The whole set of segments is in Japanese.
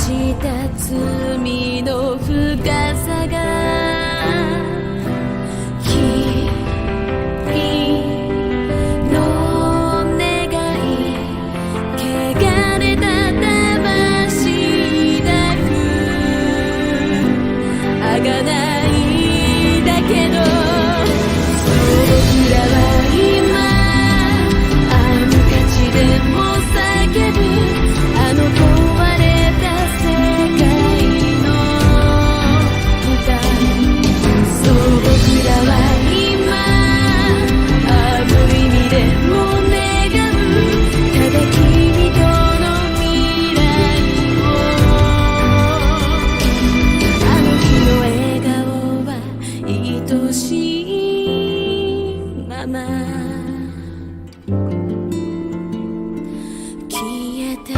した罪の深さが君の願い汚れた魂だくあがないだけど僕らは今あの価値でも叫ぶあの壊れた世界の歌そう僕らは今ある意味でも願うただ君との未来をあの日の笑顔は愛しいまま消えて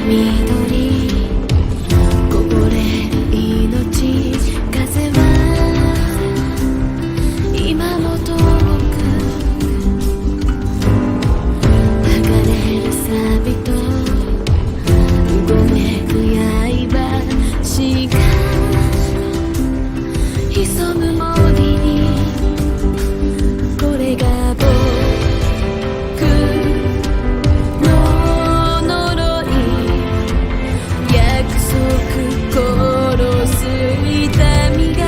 緑こぼれる命風は今も遠く剥がれる錆とうごめく刃しか潜む森にこれが僕の呪い約束殺す痛みが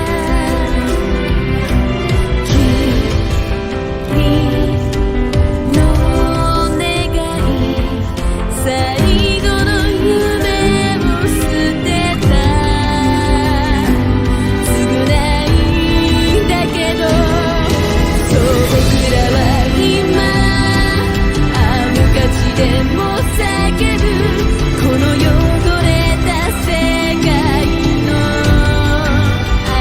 君の願い最後の夢を捨てた償いだけどそう僕らは今あの価値でも叫ぶこの汚れた世界の愛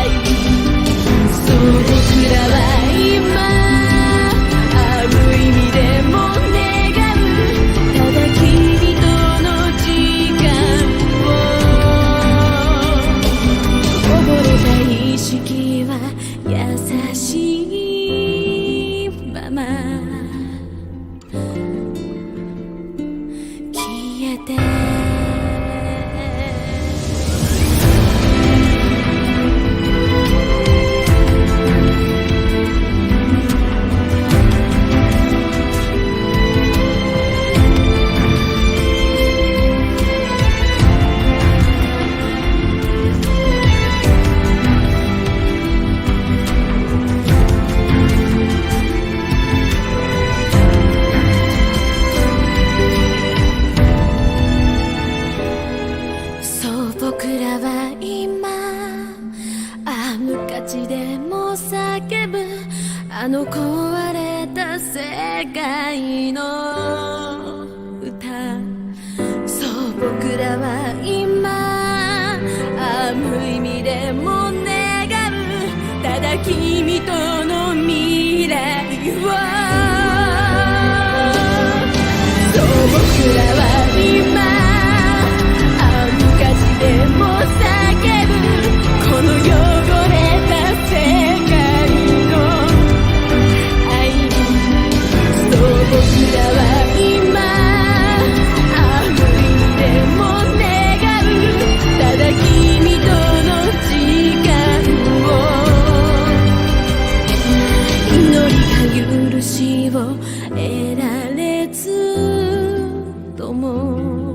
そう僕らは今ある意味でも願うただ君との時間を溺れた意識は優しいまま消えてそう僕らは今あの価値でも叫ぶあの壊れた世界の歌そう僕らは今あの意味でも願うただ君との未来をそう僕らは今でも叫ぶこの汚れた世界の愛そう僕らは今ある意味でも願うただ君との時間を祈りか許しを得られずとも